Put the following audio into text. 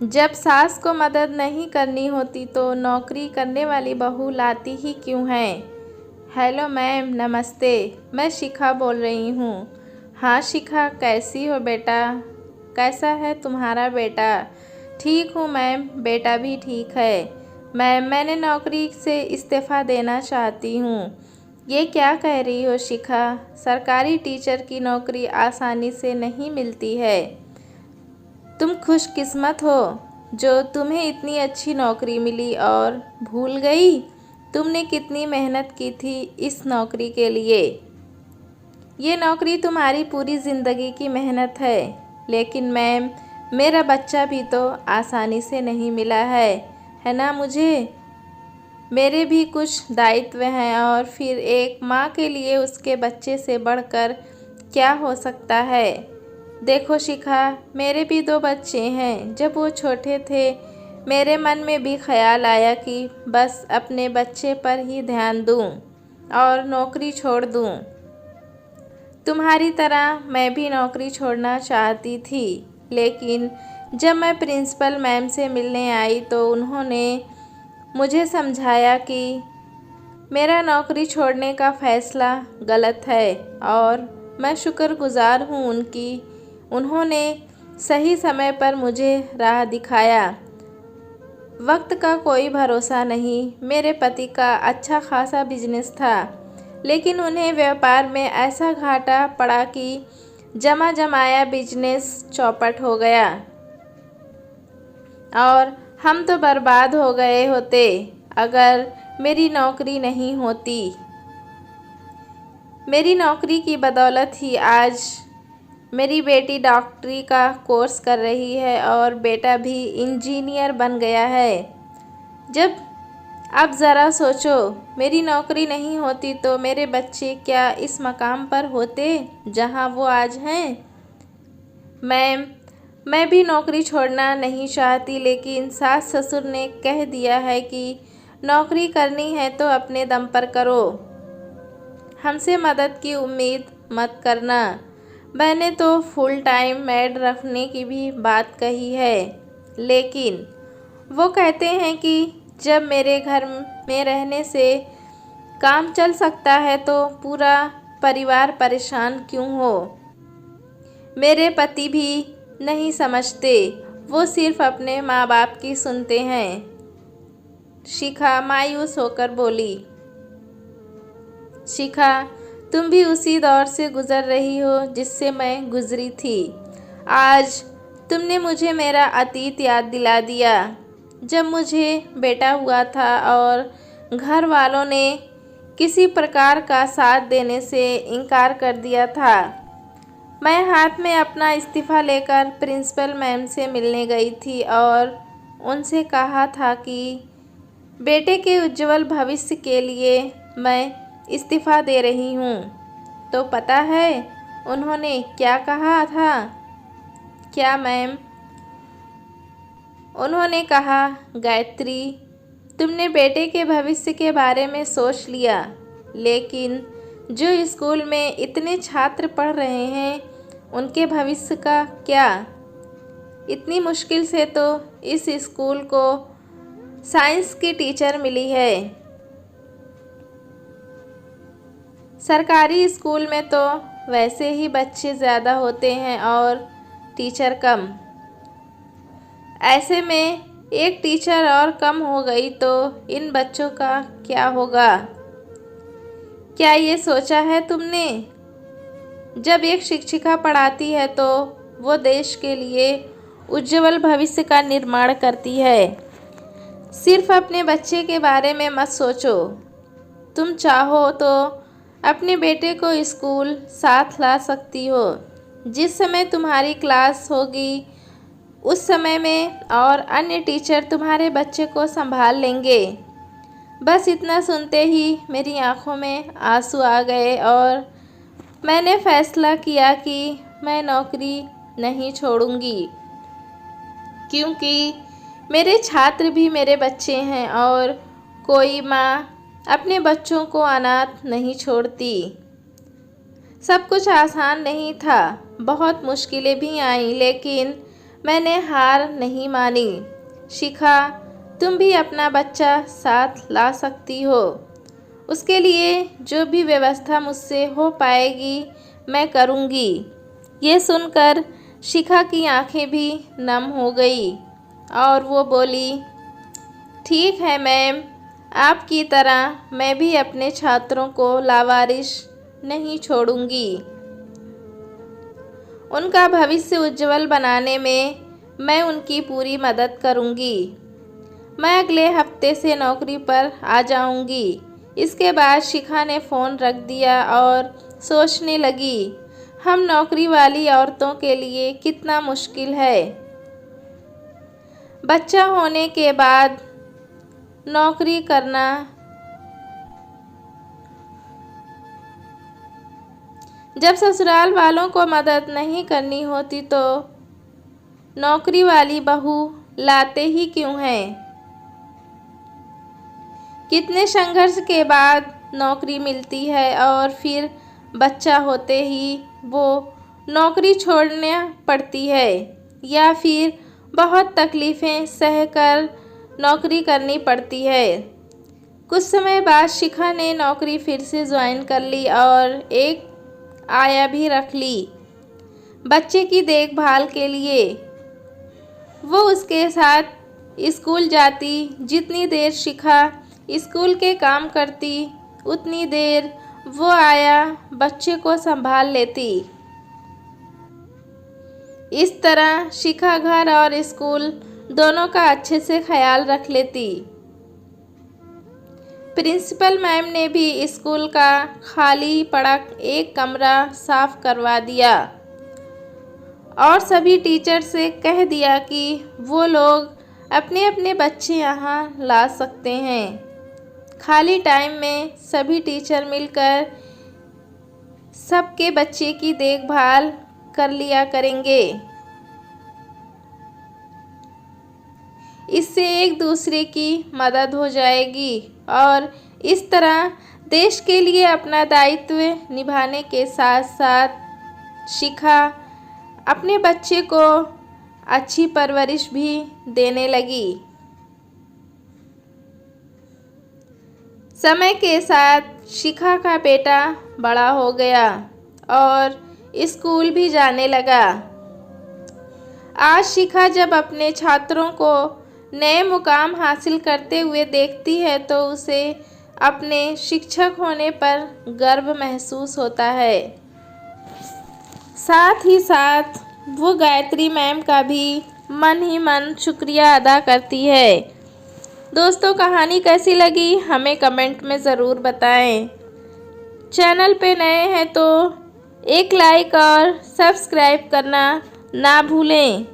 जब सास को मदद नहीं करनी होती तो नौकरी करने वाली बहू लाती ही क्यों है। हेलो मैम, नमस्ते। मैं शिखा बोल रही हूँ। हाँ शिखा, कैसी हो बेटा? कैसा है तुम्हारा बेटा? ठीक हूँ मैम, बेटा भी ठीक है। मैम, मैंने नौकरी से इस्तीफ़ा देना चाहती हूँ। ये क्या कह रही हो शिखा? सरकारी टीचर की नौकरी आसानी से नहीं मिलती है। तुम खुशकिस्मत हो जो तुम्हें इतनी अच्छी नौकरी मिली और भूल गई तुमने कितनी मेहनत की थी इस नौकरी के लिए। ये नौकरी तुम्हारी पूरी ज़िंदगी की मेहनत है। लेकिन मैम, मेरा बच्चा भी तो आसानी से नहीं मिला है ना मुझे? मेरे भी कुछ दायित्व हैं और फिर एक माँ के लिए उसके बच्चे से बढ़कर क्या हो सकता है। देखो शिखा, मेरे भी 2 बच्चे हैं। जब वो छोटे थे मेरे मन में भी ख्याल आया कि बस अपने बच्चे पर ही ध्यान दूं और नौकरी छोड़ दूं। तुम्हारी तरह मैं भी नौकरी छोड़ना चाहती थी, लेकिन जब मैं प्रिंसिपल मैम से मिलने आई तो उन्होंने मुझे समझाया कि मेरा नौकरी छोड़ने का फ़ैसला गलत है और मैं शुक्रगुज़ार हूँ उनकी। उन्होंने सही समय पर मुझे राह दिखाया। वक्त का कोई भरोसा नहीं। मेरे पति का अच्छा खासा बिजनेस था, लेकिन उन्हें व्यापार में ऐसा घाटा पड़ा कि जमा जमाया बिजनेस चौपट हो गया और हम तो बर्बाद हो गए होते अगर मेरी नौकरी नहीं होती। मेरी नौकरी की बदौलत ही आज मेरी बेटी डॉक्टरी का कोर्स कर रही है और बेटा भी इंजीनियर बन गया है। जब अब ज़रा सोचो, मेरी नौकरी नहीं होती तो मेरे बच्चे क्या इस मकाम पर होते जहां वो आज हैं। मैम, मैं भी नौकरी छोड़ना नहीं चाहती, लेकिन सास ससुर ने कह दिया है कि नौकरी करनी है तो अपने दम पर करो, हमसे मदद की उम्मीद मत करना। मैंने तो फुल टाइम मेड रखने की भी बात कही है, लेकिन वो कहते हैं कि जब मेरे घर में रहने से काम चल सकता है तो पूरा परिवार परेशान क्यों हो। मेरे पति भी नहीं समझते, वो सिर्फ अपने माँ बाप की सुनते हैं। शिखा मायूस होकर बोली। शिखा, तुम भी उसी दौर से गुज़र रही हो जिससे मैं गुज़री थी। आज तुमने मुझे मेरा अतीत याद दिला दिया, जब मुझे बेटा हुआ था और घर वालों ने किसी प्रकार का साथ देने से इनकार कर दिया था। मैं हाथ में अपना इस्तीफ़ा लेकर प्रिंसिपल मैम से मिलने गई थी और उनसे कहा था कि बेटे के उज्जवल भविष्य के लिए मैं इस्तीफ़ा दे रही हूँ। तो पता है उन्होंने क्या कहा था? क्या मैम? उन्होंने कहा, गायत्री, तुमने बेटे के भविष्य के बारे में सोच लिया, लेकिन जो स्कूल में इतने छात्र पढ़ रहे हैं उनके भविष्य का क्या? इतनी मुश्किल से तो इस स्कूल को साइंस की टीचर मिली है। सरकारी स्कूल में तो वैसे ही बच्चे ज़्यादा होते हैं और टीचर कम। ऐसे में एक टीचर और कम हो गई तो इन बच्चों का क्या होगा? क्या ये सोचा है तुमने? जब एक शिक्षिका पढ़ाती है तो वो देश के लिए उज्जवल भविष्य का निर्माण करती है। सिर्फ अपने बच्चे के बारे में मत सोचो। तुम चाहो तो अपने बेटे को स्कूल साथ ला सकती हो। जिस समय तुम्हारी क्लास होगी उस समय में और अन्य टीचर तुम्हारे बच्चे को संभाल लेंगे। बस इतना सुनते ही मेरी आंखों में आंसू आ गए और मैंने फैसला किया कि मैं नौकरी नहीं छोड़ूंगी, क्योंकि मेरे छात्र भी मेरे बच्चे हैं और कोई माँ अपने बच्चों को अनाथ नहीं छोड़ती। सब कुछ आसान नहीं था, बहुत मुश्किलें भी आईं, लेकिन मैंने हार नहीं मानी। शिखा, तुम भी अपना बच्चा साथ ला सकती हो। उसके लिए जो भी व्यवस्था मुझसे हो पाएगी मैं करूँगी। ये सुनकर शिखा की आंखें भी नम हो गई और वो बोली, ठीक है मैम, आपकी तरह मैं भी अपने छात्रों को लावारिस नहीं छोड़ूंगी। उनका भविष्य उज्जवल बनाने में मैं उनकी पूरी मदद करूंगी। मैं अगले हफ्ते से नौकरी पर आ जाऊंगी। इसके बाद शिखा ने फ़ोन रख दिया और सोचने लगी, हम नौकरी वाली औरतों के लिए कितना मुश्किल है। बच्चा होने के बाद नौकरी करना जब ससुराल वालों को मदद नहीं करनी होती तो नौकरी वाली बहू लाते ही क्यों हैं। कितने संघर्ष के बाद नौकरी मिलती है और फिर बच्चा होते ही वो नौकरी छोड़ना पड़ती है या फिर बहुत तकलीफ़ें सहकर नौकरी करनी पड़ती है। कुछ समय बाद शिखा ने नौकरी फिर से ज्वाइन कर ली और एक आया भी रख ली बच्चे की देखभाल के लिए। वो उसके साथ स्कूल जाती। जितनी देर शिखा स्कूल के काम करती उतनी देर वो आया बच्चे को संभाल लेती। इस तरह शिखा घर और स्कूल दोनों का अच्छे से ख्याल रख लेती। प्रिंसिपल मैम ने भी स्कूल का खाली पड़ा एक कमरा साफ करवा दिया और सभी टीचर से कह दिया कि वो लोग अपने अपने बच्चे यहाँ ला सकते हैं। खाली टाइम में सभी टीचर मिलकर सबके बच्चे की देखभाल कर लिया करेंगे। इससे एक दूसरे की मदद हो जाएगी और इस तरह देश के लिए अपना दायित्व निभाने के साथ साथ शिखा अपने बच्चे को अच्छी परवरिश भी देने लगी। समय के साथ शिखा का बेटा बड़ा हो गया और स्कूल भी जाने लगा। आज शिखा जब अपने छात्रों को नए मुकाम हासिल करते हुए देखती है तो उसे अपने शिक्षक होने पर गर्व महसूस होता है। साथ ही साथ वो गायत्री मैम का भी मन ही मन शुक्रिया अदा करती है। दोस्तों, कहानी कैसी लगी हमें कमेंट में ज़रूर बताएं। चैनल पे नए हैं तो एक लाइक और सब्सक्राइब करना ना भूलें।